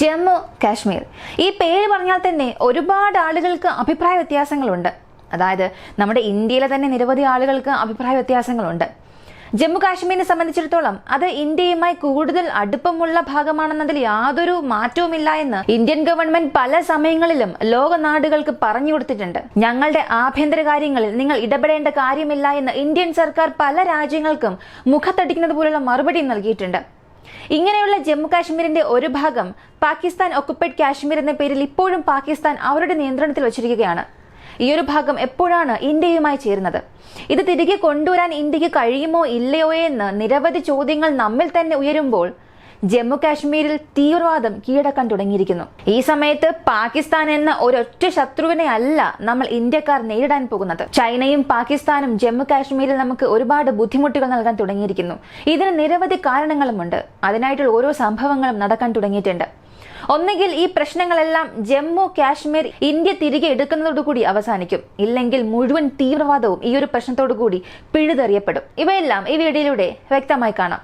ജമ്മു കാശ്മീർ ഈ പേര് പറഞ്ഞാൽ തന്നെ ഒരുപാട് ആളുകൾക്ക് അഭിപ്രായ വ്യത്യാസങ്ങളുണ്ട്. അതായത് നമ്മുടെ ഇന്ത്യയിലെ തന്നെ നിരവധി ആളുകൾക്ക് അഭിപ്രായ വ്യത്യാസങ്ങളുണ്ട്. ജമ്മു കാശ്മീരിനെ സംബന്ധിച്ചിടത്തോളം അത് ഇന്ത്യയുമായി കൂടുതൽ അടുപ്പമുള്ള ഭാഗമാണെന്നതിൽ യാതൊരു മാറ്റവുമില്ല എന്ന് ഇന്ത്യൻ ഗവൺമെന്റ് പല സമയങ്ങളിലും ലോക നാടുകൾക്ക് പറഞ്ഞു കൊടുത്തിട്ടുണ്ട്. ഞങ്ങളുടെ ആഭ്യന്തര കാര്യങ്ങളിൽ നിങ്ങൾ ഇടപെടേണ്ട കാര്യമില്ല എന്ന് ഇന്ത്യൻ സർക്കാർ പല രാജ്യങ്ങൾക്കും മുഖത്തടിക്കുന്നത് പോലുള്ള മറുപടി നൽകിയിട്ടുണ്ട്. ഇങ്ങനെയുള്ള ജമ്മു കാശ്മീരിന്റെ ഒരു ഭാഗം പാകിസ്ഥാൻ ഒക്കുപ്പൈഡ് കാശ്മീർ എന്ന പേരിൽ ഇപ്പോഴും പാകിസ്ഥാൻ അവരുടെ നിയന്ത്രണത്തിൽ വച്ചിരിക്കുകയാണ്. ഈ ഒരു ഭാഗം എപ്പോഴാണ് ഇന്ത്യയുമായി ചേരുന്നത്? ഇത് തിരികെ കൊണ്ടുവരാൻ ഇന്ത്യക്ക് കഴിയുമോ ഇല്ലയോ എന്ന് നിരവധി ചോദ്യങ്ങൾ നമ്മിൽ തന്നെ ഉയരുമ്പോൾ ജമ്മു കാശ്മീരിൽ തീവ്രവാദം കീഴടക്കാൻ തുടങ്ങിയിരിക്കുന്നു. ഈ സമയത്ത് പാകിസ്ഥാൻ എന്ന ഒരൊറ്റ ശത്രുവിനെ അല്ല നമ്മൾ ഇന്ത്യക്കാർ നേരിടാൻ പോകുന്നത്. ചൈനയും പാകിസ്ഥാനും ജമ്മു കാശ്മീരിൽ നമുക്ക് ഒരുപാട് ബുദ്ധിമുട്ടുകൾ നൽകാൻ തുടങ്ങിയിരിക്കുന്നു. ഇതിന് നിരവധി കാരണങ്ങളുമുണ്ട്. അതിനായിട്ടുള്ള ഓരോ സംഭവങ്ങളും നടക്കാൻ തുടങ്ങിയിട്ടുണ്ട്. ഒന്നുകിൽ ഈ പ്രശ്നങ്ങളെല്ലാം ജമ്മു കാശ്മീർ ഇന്ത്യ തിരികെ എടുക്കുന്നതോടുകൂടി അവസാനിക്കും, ഇല്ലെങ്കിൽ മുഴുവൻ തീവ്രവാദവും ഈ ഒരു പ്രശ്നത്തോടു കൂടി പിഴുതെറിയപ്പെടും. ഇവയെല്ലാം ഈ വീഡിയോയിലൂടെ വ്യക്തമായി കാണാം.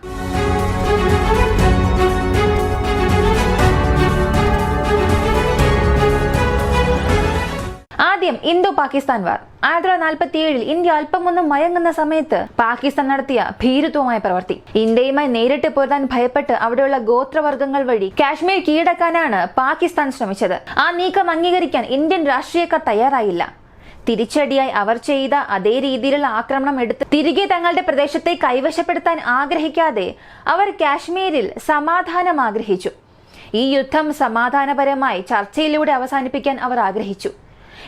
ആദ്യം ഇന്തോ പാകിസ്ഥാൻ വാർ. 1947 ഇന്ത്യ അല്പമൊന്ന് മയങ്ങുന്ന സമയത്ത് പാകിസ്ഥാൻ നടത്തിയ ഭീരുത്വമായ പ്രവൃത്തി. ഇന്ത്യയുമായി നേരിട്ട് പൊരുതാൻ ഭയപ്പെട്ട് അവിടെയുള്ള ഗോത്രവർഗ്ഗങ്ങൾ വഴി കാശ്മീർ കീഴടക്കാനാണ് പാകിസ്ഥാൻ ശ്രമിച്ചത്. ആ നീക്കം അംഗീകരിക്കാൻ ഇന്ത്യൻ രാഷ്ട്രീയക്കാർ തയ്യാറായില്ല. തിരിച്ചടിയായി അവർ ചെയ്ത അതേ രീതിയിലുള്ള ആക്രമണം എടുത്ത് തിരികെ തങ്ങളുടെ പ്രദേശത്തെ കൈവശപ്പെടുത്താൻ ആഗ്രഹിക്കാതെ അവർ കാശ്മീരിൽ സമാധാനം ആഗ്രഹിച്ചു. ഈ യുദ്ധം സമാധാനപരമായി ചർച്ചയിലൂടെ അവസാനിപ്പിക്കാൻ അവർ ആഗ്രഹിച്ചു.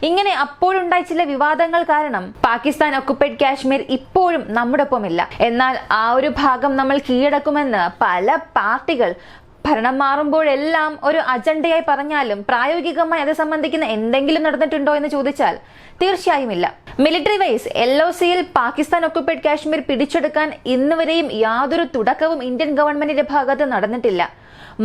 ഇങ്ങനെ അപ്പോഴുണ്ടായ ചില വിവാദങ്ങൾ കാരണം പാകിസ്ഥാൻ ഒക്കുപ്പൈഡ് കാശ്മീർ ഇപ്പോഴും നമ്മുടെ ഒപ്പമില്ല. എന്നാൽ ആ ഒരു ഭാഗം നമ്മൾ കീഴടക്കുമെന്ന് പല പാർട്ടികൾ ഭരണം മാറുമ്പോഴെല്ലാം ഒരു അജണ്ടയായി പറഞ്ഞാലും പ്രായോഗികമായി അത് സംബന്ധിക്കുന്ന എന്തെങ്കിലും നടന്നിട്ടുണ്ടോ എന്ന് ചോദിച്ചാൽ തീർച്ചയായും ഇല്ല. മിലിറ്ററി വൈസ് LOCയിൽ പാകിസ്ഥാൻ ഒക്കുപ്പൈഡ് കാശ്മീർ പിടിച്ചെടുക്കാൻ ഇന്നുവരെയും യാതൊരു തുടക്കവും ഇന്ത്യൻ ഗവൺമെന്റിന്റെ ഭാഗത്ത് നടന്നിട്ടില്ല.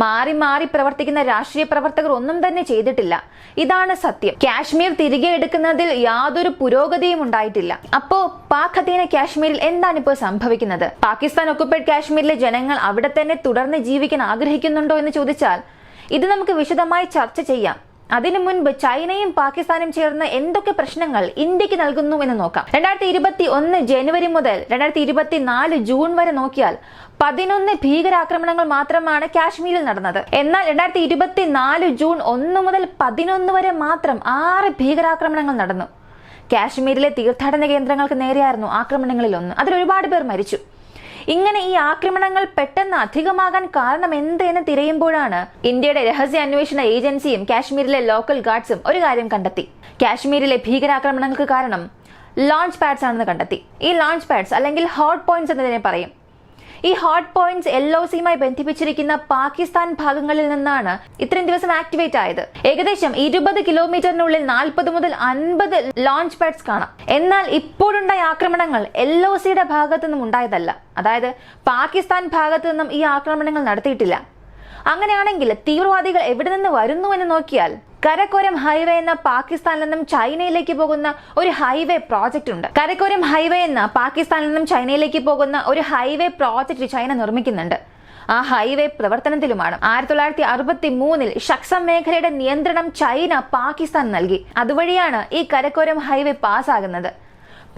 മാറി മാറി പ്രവർത്തിക്കുന്ന രാഷ്ട്രീയ പ്രവർത്തകർ ഒന്നും തന്നെ ചെയ്തിട്ടില്ല. ഇതാണ് സത്യം. കാശ്മീർ തിരികെ എടുക്കുന്നതിൽ യാതൊരു പുരോഗതിയും ഉണ്ടായിട്ടില്ല. അപ്പോ പാക് അധീന കാശ്മീരിൽ എന്താണ് ഇപ്പോൾ സംഭവിക്കുന്നത്? പാകിസ്ഥാൻ ഒക്കുപ്പൈഡ് കാശ്മീരിലെ ജനങ്ങൾ അവിടെ തന്നെ തുടർന്ന് ജീവിക്കാൻ ആഗ്രഹിക്കുന്നുണ്ടോ എന്ന് ചോദിച്ചാൽ ഇത് നമുക്ക് വിശദമായി ചർച്ച ചെയ്യാം. അതിനു മുൻപ് ചൈനയും പാകിസ്ഥാനും ചേർന്ന് എന്തൊക്കെ പ്രശ്നങ്ങൾ ഇന്ത്യക്ക് നൽകുന്നു എന്ന് നോക്കാം. 2021 ജനുവരി മുതൽ 2024 ജൂൺ വരെ നോക്കിയാൽ 11 ഭീകരാക്രമണങ്ങൾ മാത്രമാണ് കാശ്മീരിൽ നടന്നത്. എന്നാൽ 2024 ജൂൺ 1 മുതൽ 11 വരെ മാത്രം 6 ഭീകരാക്രമണങ്ങൾ നടന്നു. കാശ്മീരിലെ തീർത്ഥാടന കേന്ദ്രങ്ങൾക്ക് നേരെയായിരുന്നു ആക്രമണങ്ങളിൽ ഒന്ന്. അതിൽ ഒരുപാട് പേർ മരിച്ചു. ഇങ്ങനെ ഈ ആക്രമണങ്ങൾ പെട്ടെന്ന് അധികമാകാൻ കാരണം എന്ത് എന്ന് തിരയുമ്പോഴാണ് ഇന്ത്യയുടെ രഹസ്യ അന്വേഷണ ഏജൻസിയും കാശ്മീരിലെ ലോക്കൽ ഗാർഡ്സും ഒരു കാര്യം കണ്ടെത്തി. കാശ്മീരിലെ ഭീകരാക്രമണങ്ങൾക്ക് കാരണം ലോഞ്ച് പാഡ്സ് ആണെന്ന് കണ്ടെത്തി. ഈ ലോഞ്ച് പാഡ്സ് അല്ലെങ്കിൽ ഹോട്ട് പോയിന്റ്സ് എന്നതിനെ പറയും. ഈ ഹോട്ട് പോയിന്റ്സ് LOCയുമായി ബന്ധിപ്പിച്ചിരിക്കുന്ന പാകിസ്ഥാൻ ഭാഗങ്ങളിൽ നിന്നാണ് ഇത്രയും ദിവസം ആക്ടിവേറ്റ് ആയത്. ഏകദേശം 20 കിലോമീറ്ററിനുള്ളിൽ 40 മുതൽ 50 ലോഞ്ച് പാഡ്സ് കാണാം. എന്നാൽ ഇപ്പോഴുണ്ടായ ആക്രമണങ്ങൾ LOCയുടെ ഭാഗത്തു നിന്നും ഉണ്ടായതല്ല. അതായത് പാകിസ്ഥാൻ ഭാഗത്തു നിന്നും ഈ ആക്രമണങ്ങൾ നടത്തിയിട്ടില്ല. അങ്ങനെയാണെങ്കിൽ തീവ്രവാദികൾ എവിടെ നിന്ന് വരുന്നു എന്ന് നോക്കിയാൽ കരക്കോരം ഹൈവേ എന്ന പാകിസ്ഥാനിൽ നിന്നും ചൈനയിലേക്ക് പോകുന്ന ഒരു ഹൈവേ പ്രോജക്റ്റ് ഉണ്ട്. കരക്കോരം ഹൈവേ എന്ന പാകിസ്ഥാനിൽ നിന്നും ചൈനയിലേക്ക് പോകുന്ന ഒരു ഹൈവേ പ്രോജക്റ്റ് ചൈന നിർമ്മിക്കുന്നുണ്ട്. ആ ഹൈവേ പ്രവർത്തനത്തിലുമാണ്. 1963 ഷക്സം മേഖലയുടെ നിയന്ത്രണം ചൈന പാകിസ്ഥാൻ നൽകി. അതുവഴിയാണ് ഈ കരക്കോരം ഹൈവേ പാസ്സാകുന്നത്.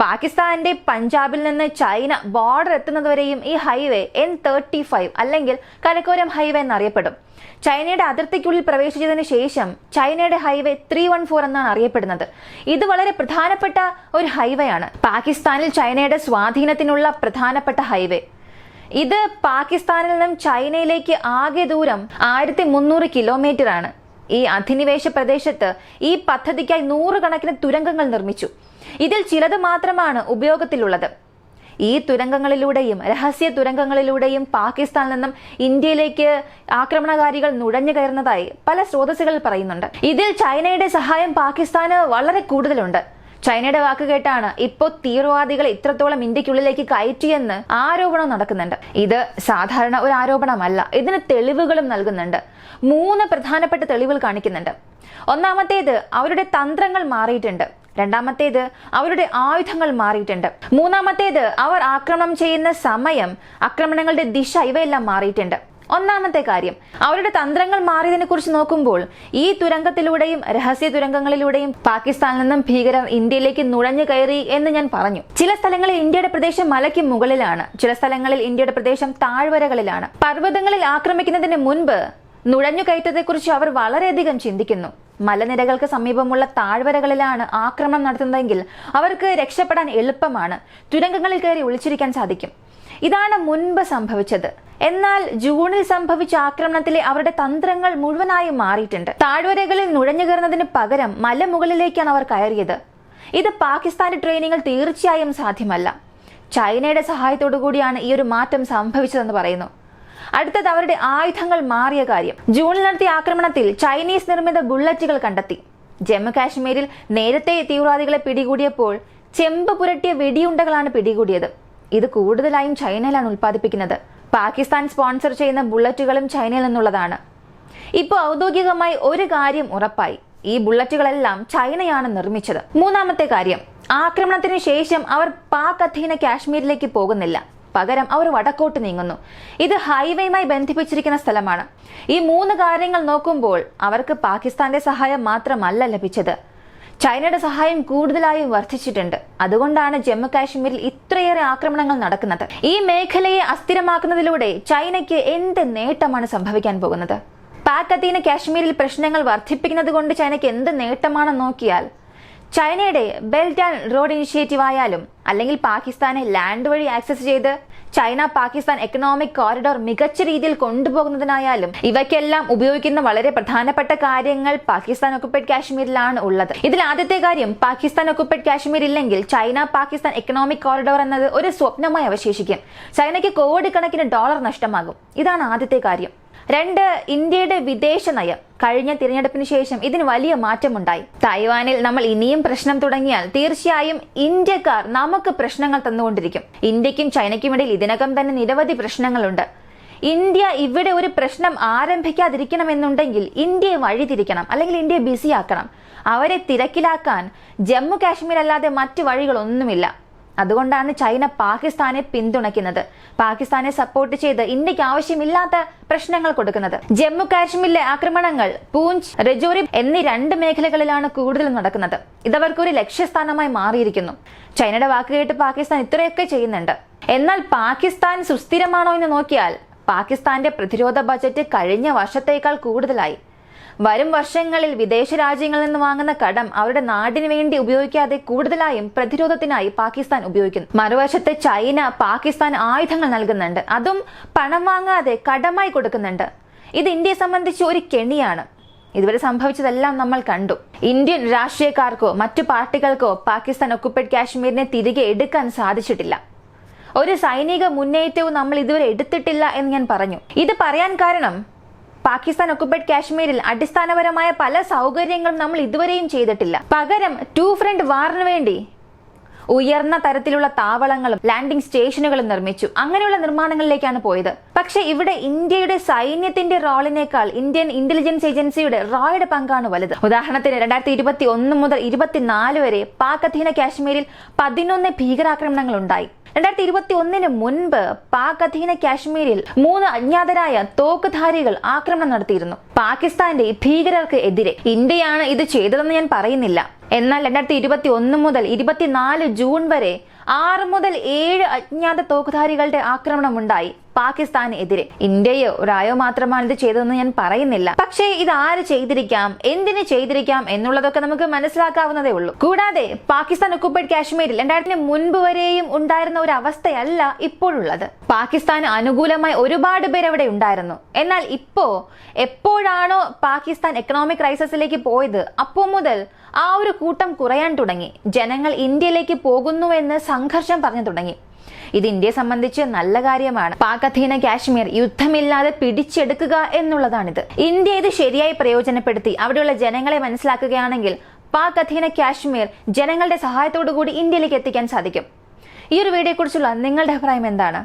പാകിസ്ഥാന്റെ പഞ്ചാബിൽ നിന്ന് ചൈന ബോർഡർ എത്തുന്നതുവരെയും ഈ ഹൈവേ N35 അല്ലെങ്കിൽ കരക്കോരം ഹൈവേ എന്നറിയപ്പെടും. ചൈനയുടെ അതിർത്തിക്കുള്ളിൽ പ്രവേശിച്ചതിന് ശേഷം ചൈനയുടെ ഹൈവേ 314 എന്നാണ് അറിയപ്പെടുന്നത്. ഇത് വളരെ പ്രധാനപ്പെട്ട ഒരു ഹൈവേ ആണ്. പാകിസ്ഥാനിൽ ചൈനയുടെ സ്വാധീനത്തിനുള്ള പ്രധാനപ്പെട്ട ഹൈവേ. ഇത് പാകിസ്ഥാനിൽ നിന്നും ചൈനയിലേക്ക് ആകെ ദൂരം 1300 കിലോമീറ്റർ ആണ്. ഈ അധിനിവേശ പ്രദേശത്ത് ഈ പദ്ധതിക്കായി 100 കണക്കിന് തുരങ്കങ്ങൾ നിർമ്മിച്ചു. ഇതിൽ ചിലത് മാത്രമാണ് ഉപയോഗത്തിലുള്ളത്. ഈ തുരങ്കങ്ങളിലൂടെയും രഹസ്യ തുരങ്കങ്ങളിലൂടെയും പാകിസ്ഥാനിൽ നിന്നും ഇന്ത്യയിലേക്ക് ആക്രമണകാരികൾ നുഴഞ്ഞു കയറുന്നതായി പല സ്രോതസ്സുകൾ പറയുന്നുണ്ട്. ഇതിൽ ചൈനയുടെ സഹായം പാകിസ്ഥാന് വളരെ കൂടുതലുണ്ട്. ചൈനയുടെ വാക്ക് കേട്ടാണ് ഇപ്പോൾ തീവ്രവാദികൾ ഇത്രത്തോളം ഇന്ത്യക്കുള്ളിലേക്ക് കയറ്റിയെന്ന് ആരോപണം നടക്കുന്നുണ്ട്. ഇത് സാധാരണ ഒരു ആരോപണമല്ല. ഇതിന് തെളിവുകളും നൽകുന്നുണ്ട്. 3 പ്രധാനപ്പെട്ട തെളിവുകൾ കാണിക്കുന്നുണ്ട്. ഒന്നാമത്തേത് അവരുടെ തന്ത്രങ്ങൾ മാറിയിട്ടുണ്ട്. രണ്ടാമത്തേത് അവരുടെ ആയുധങ്ങൾ മാറിയിട്ടുണ്ട്. മൂന്നാമത്തേത് അവർ ആക്രമണം ചെയ്യുന്ന സമയം, ആക്രമണങ്ങളുടെ ദിശ ഇവയെല്ലാം മാറിയിട്ടുണ്ട്. ഒന്നാമത്തെ കാര്യം, അവരുടെ തന്ത്രങ്ങൾ മാറിയതിനെ കുറിച്ച് നോക്കുമ്പോൾ ഈ തുരങ്കത്തിലൂടെയും രഹസ്യ തുരങ്കങ്ങളിലൂടെയും പാകിസ്ഥാനിൽ നിന്നും ഭീകരർ ഇന്ത്യയിലേക്ക് നുഴഞ്ഞു കയറി എന്ന് ഞാൻ പറഞ്ഞു. ചില സ്ഥലങ്ങളിൽ ഇന്ത്യയുടെ പ്രദേശം മലയ്ക്ക് മുകളിലാണ്, ചില സ്ഥലങ്ങളിൽ ഇന്ത്യയുടെ പ്രദേശം താഴ്വരകളിലാണ്. പർവ്വതങ്ങളിൽ ആക്രമിക്കുന്നതിന് മുൻപ് നുഴഞ്ഞുകയറ്റത്തെക്കുറിച്ച് അവർ വളരെയധികം ചിന്തിക്കുന്നു. മലനിരകൾക്ക് സമീപമുള്ള താഴ്വരകളിലാണ് ആക്രമണം നടത്തുന്നതെങ്കിൽ അവർക്ക് രക്ഷപ്പെടാൻ എളുപ്പമാണ്, തുരങ്കങ്ങളിൽ കയറി ഒളിച്ചിരിക്കാൻ സാധിക്കും. ഇതാണ് മുൻപ് സംഭവിച്ചത്. എന്നാൽ ജൂണിൽ സംഭവിച്ച ആക്രമണത്തിലെ അവരുടെ തന്ത്രങ്ങൾ മുഴുവനായും മാറിയിട്ടുണ്ട്. താഴ്വരകളിൽ നുഴഞ്ഞു കയറുന്നതിന് പകരം മലമുകളിലേക്കാണ് അവർ കയറിയത്. ഇത് പാകിസ്ഥാന്റെ ട്രെയിനിങ്ങിൽ തീർച്ചയായും സാധ്യമല്ല. ചൈനയുടെ സഹായത്തോടു കൂടിയാണ് ഈ ഒരു മാറ്റം സംഭവിച്ചതെന്ന് പറയുന്നു. അടുത്തത് അവരുടെ ആയുധങ്ങൾ മാറിയ കാര്യം. ജൂണിൽ നടത്തിയ ആക്രമണത്തിൽ ചൈനീസ് നിർമ്മിത ബുള്ളറ്റുകൾ കണ്ടെത്തി. ജമ്മു കാശ്മീരിൽ നേരത്തെ തീവ്രവാദികളെ പിടികൂടിയപ്പോൾ ചെമ്പ് പുരട്ടിയ വെടിയുണ്ടകളാണ് പിടികൂടിയത്. ഇത് കൂടുതലായും ചൈനയിലാണ് ഉൽപ്പാദിപ്പിക്കുന്നത്. പാകിസ്ഥാൻ സ്പോൺസർ ചെയ്യുന്ന ബുള്ളറ്റുകളും ചൈനയിൽ നിന്നുള്ളതാണ്. ഇപ്പോൾ ഔദ്യോഗികമായി ഒരു കാര്യം ഉറപ്പായി, ഈ ബുള്ളറ്റുകളെല്ലാം ചൈനയാണ് നിർമ്മിച്ചത്. മൂന്നാമത്തെ കാര്യം, ആക്രമണത്തിന് ശേഷം അവർ പാക് അധീന കാശ്മീരിലേക്ക് പോകുന്നില്ല, പകരം അവർ വടക്കോട്ട് നീങ്ങുന്നു. ഇത് ഹൈവേയുമായി ബന്ധിപ്പിച്ചിരിക്കുന്ന സ്ഥലമാണ്. ഈ 3 കാര്യങ്ങൾ നോക്കുമ്പോൾ അവർക്ക് പാകിസ്ഥാന്റെ സഹായം മാത്രമല്ല ലഭിച്ചത്, ചൈനയുടെ സഹായം കൂടുതലായും വർദ്ധിച്ചിട്ടുണ്ട്. അതുകൊണ്ടാണ് ജമ്മു കാശ്മീരിൽ ഇത്രയേറെ ആക്രമണങ്ങൾ നടക്കുന്നത്. ഈ മേഖലയെ അസ്ഥിരമാക്കുന്നതിലൂടെ ചൈനയ്ക്ക് എന്ത് നേട്ടമാണ് സംഭവിക്കാൻ പോകുന്നത്? പാക് അധീന കാശ്മീരിൽ പ്രശ്നങ്ങൾ വർദ്ധിപ്പിക്കുന്നത് കൊണ്ട് ചൈനയ്ക്ക് എന്ത് നേട്ടമാണെന്ന് നോക്കിയാൽ, ചൈനയുടെ ബെൽറ്റ് ആൻഡ് റോഡ് ഇനിഷ്യേറ്റീവ് ആയാലും അല്ലെങ്കിൽ പാകിസ്ഥാനെ ലാൻഡ് വഴി ആക്സസ് ചെയ്ത് ചൈന പാകിസ്ഥാൻ എക്കണോമിക് കോറിഡോർ മികച്ച രീതിയിൽ കൊണ്ടുപോകുന്നതിനായാലും ഇവയ്ക്കെല്ലാം ഉപയോഗിക്കുന്ന വളരെ പ്രധാനപ്പെട്ട കാര്യങ്ങൾ പാകിസ്ഥാൻ ഒക്കുപൈഡ് കാശ്മീരിലാണ് ഉള്ളത്. ഇതിൽ ആദ്യത്തെ കാര്യം, പാകിസ്ഥാൻ ഒക്കുപൈഡ് കാശ്മീർ ഇല്ലെങ്കിൽ ചൈന പാകിസ്ഥാൻ എക്കണോമിക് കോറിഡോർ എന്നത് ഒരു സ്വപ്നമായി അവശേഷിക്കും. ചൈനയ്ക്ക് കോടിക്കണക്കിന് ഡോളർ നഷ്ടമാകും. ഇതാണ് ആദ്യത്തെ കാര്യം. 2, ഇന്ത്യയുടെ വിദേശ നയം. കഴിഞ്ഞ തിരഞ്ഞെടുപ്പിന് ശേഷം ഇതിന് വലിയ മാറ്റമുണ്ടായി. തായ്വാനിൽ നമ്മൾ ഇനിയും പ്രശ്നം തുടങ്ങിയാൽ തീർച്ചയായും ഇന്ത്യക്കാർ നമുക്ക് പ്രശ്നങ്ങൾ തന്നുകൊണ്ടിരിക്കും. ഇന്ത്യക്കും ചൈനയ്ക്കും ഇടയിൽ ഇതിനകം തന്നെ നിരവധി പ്രശ്നങ്ങളുണ്ട്. ഇന്ത്യ ഇവിടെ ഒരു പ്രശ്നം ആരംഭിക്കാതിരിക്കണമെന്നുണ്ടെങ്കിൽ ഇന്ത്യയെ വഴിതിരിക്കണം, അല്ലെങ്കിൽ ഇന്ത്യയെ ബിസിയാക്കണം. അവരെ തിരക്കിലാക്കാൻ ജമ്മു കാശ്മീർ അല്ലാതെ മറ്റു വഴികളൊന്നുമില്ല. അതുകൊണ്ടാണ് ചൈന പാകിസ്ഥാനെ പിന്തുണയ്ക്കുന്നത്, പാകിസ്ഥാനെ സപ്പോർട്ട് ചെയ്ത് ഇന്ത്യക്ക് ആവശ്യമില്ലാത്ത പ്രശ്നങ്ങൾ കൊടുക്കുന്നത്. ജമ്മു കാശ്മീരിലെ ആക്രമണങ്ങൾ പൂഞ്ച്, രജോരി എന്നീ 2 മേഖലകളിലാണ് കൂടുതലും നടക്കുന്നത്. ഇതവർക്കൊരു ലക്ഷ്യസ്ഥാനമായി മാറിയിരിക്കുന്നു. ചൈനയുടെ വാക്കുകേട്ട് പാകിസ്ഥാൻ ഇത്രയൊക്കെ ചെയ്യുന്നുണ്ട്. എന്നാൽ പാകിസ്ഥാൻ സുസ്ഥിരമാണോ എന്ന് നോക്കിയാൽ പാകിസ്ഥാന്റെ പ്രതിരോധ ബജറ്റ് കഴിഞ്ഞ വർഷത്തേക്കാൾ കൂടുതലായി. വരും വർഷങ്ങളിൽ വിദേശ രാജ്യങ്ങളിൽ നിന്ന് വാങ്ങുന്ന കടം അവരുടെ നാടിന് വേണ്ടി ഉപയോഗിക്കാതെ കൂടുതലായും പ്രതിരോധത്തിനായി പാകിസ്ഥാൻ ഉപയോഗിക്കുന്നു. മറുവശത്ത് ചൈന പാകിസ്ഥാൻ ആയുധങ്ങൾ നൽകുന്നുണ്ട്, അതും പണം വാങ്ങാതെ കടമായി കൊടുക്കുന്നുണ്ട്. ഇത് ഇന്ത്യയെ സംബന്ധിച്ച് ഒരു കെണിയാണ്. ഇതുവരെ സംഭവിച്ചതെല്ലാം നമ്മൾ കണ്ടു. ഇന്ത്യൻ രാഷ്ട്രീയക്കാർക്കോ മറ്റു പാർട്ടികൾക്കോ പാകിസ്ഥാൻ ഒക്കുപൈഡ് കാശ്മീരിനെ തിരികെ എടുക്കാൻ സാധിച്ചിട്ടില്ല. ഒരു സൈനിക മുന്നേറ്റവും നമ്മൾ ഇതുവരെ എടുത്തിട്ടില്ല എന്ന് ഞാൻ പറഞ്ഞു. ഇത് പറയാൻ കാരണം, പാകിസ്ഥാൻ ഒക്കുപൈഡ് കാശ്മീരിൽ അടിസ്ഥാനപരമായ പല സൗകര്യങ്ങളും നമ്മൾ ഇതുവരെയും ചെയ്തിട്ടില്ല. പകരം 2 ഫ്രണ്ട് വാറിന് വേണ്ടി ഉയർന്ന തരത്തിലുള്ള താവളങ്ങളും ലാൻഡിംഗ് സ്റ്റേഷനുകളും നിർമ്മിച്ചു. അങ്ങനെയുള്ള നിർമ്മാണങ്ങളിലേക്കാണ് പോയത്. പക്ഷെ ഇവിടെ ഇന്ത്യയുടെ സൈന്യത്തിന്റെ റോളിനേക്കാൾ ഇന്ത്യൻ ഇന്റലിജൻസ് ഏജൻസിയുടെ റോയുടെ പങ്കാണ് വലുത്. ഉദാഹരണത്തിന് 2021 മുതൽ 2024 വരെ പാക് അധീന കാശ്മീരിൽ 11 ഭീകരാക്രമണങ്ങൾ ഉണ്ടായി. 2021 മുൻപ് പാക് അധീന കാശ്മീരിൽ 3 അജ്ഞാതരായ തോക്കുധാരികൾ ആക്രമണം നടത്തിയിരുന്നു. പാകിസ്ഥാന്റെ ഭീകരർക്ക് എതിരെ. ഇന്ത്യയാണ് ഇത് ചെയ്തതെന്ന് ഞാൻ പറയുന്നില്ല. എന്നാൽ 2021 മുതൽ 24 ജൂൺ വരെ 6 മുതൽ 7 അജ്ഞാത തോക്കുധാരികളുടെ ആക്രമണം ഉണ്ടായി പാകിസ്ഥാന് എതിരെ. ഇന്ത്യയോ രായോ മാത്രമാണ് ഇത് ചെയ്തതെന്ന് ഞാൻ പറയുന്നില്ല. പക്ഷേ ഇത് ആര് ചെയ്തിരിക്കാം, എന്തിന് ചെയ്തിരിക്കാം എന്നുള്ളതൊക്കെ നമുക്ക് മനസ്സിലാക്കാവുന്നതേ ഉള്ളൂ. കൂടാതെ പാകിസ്ഥാൻ ഒക്കുപൈഡ് കാശ്മീരിൽ 2000 മുൻപ് വരെയും ഉണ്ടായിരുന്ന ഒരു അവസ്ഥയല്ല ഇപ്പോഴുള്ളത്. പാകിസ്ഥാന് അനുകൂലമായി ഒരുപാട് പേർ അവിടെ ഉണ്ടായിരുന്നു. എന്നാൽ ഇപ്പോ എപ്പോഴാണോ പാകിസ്ഥാൻ എക്കണോമിക് ക്രൈസിസിലേക്ക് പോയത്, അപ്പോൾ മുതൽ ആ ഒരു കൂട്ടം കുറയാൻ തുടങ്ങി. ജനങ്ങൾ ഇന്ത്യയിലേക്ക് പോകുന്നുവെന്ന് സംഘർഷം പറഞ്ഞു തുടങ്ങി. ഇത് ഇന്ത്യയെ സംബന്ധിച്ച് നല്ല കാര്യമാണ്. പാക് അധീന കാശ്മീർ യുദ്ധമില്ലാതെ പിടിച്ചെടുക്കുക എന്നുള്ളതാണിത്. ഇന്ത്യ ഇത് ശരിയായി പ്രയോജനപ്പെടുത്തി അവിടെയുള്ള ജനങ്ങളെ മനസ്സിലാക്കുകയാണെങ്കിൽ പാക് അധീന കാശ്മീർ ജനങ്ങളുടെ സഹായത്തോടു കൂടി ഇന്ത്യയിലേക്ക് എത്തിക്കാൻ സാധിക്കും. ഈ ഒരു വീഡിയോയെ കുറിച്ചുള്ള നിങ്ങളുടെ അഭിപ്രായം എന്താണ്?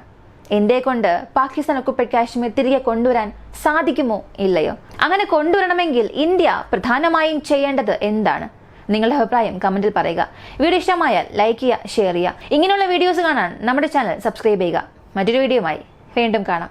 ഇന്ത്യയെ കൊണ്ട് പാകിസ്ഥാൻ ഒക്കുപൈഡ് കാശ്മീർ തിരികെ കൊണ്ടുവരാൻ സാധിക്കുമോ ഇല്ലയോ? അങ്ങനെ കൊണ്ടുവരണമെങ്കിൽ ഇന്ത്യ പ്രധാനമായും ചെയ്യേണ്ടത് എന്താണ്? നിങ്ങളുടെ അഭിപ്രായം കമന്റിൽ പറയുക. വീഡിയോ ഇഷ്ടമായാൽ ലൈക്ക് ചെയ്യുക, ഷെയർ ചെയ്യുക. ഇങ്ങനെയുള്ള വീഡിയോസ് കാണാൻ നമ്മുടെ ചാനൽ സബ്സ്ക്രൈബ് ചെയ്യുക. മറ്റൊരു വീഡിയോയുമായി വീണ്ടും കാണാം.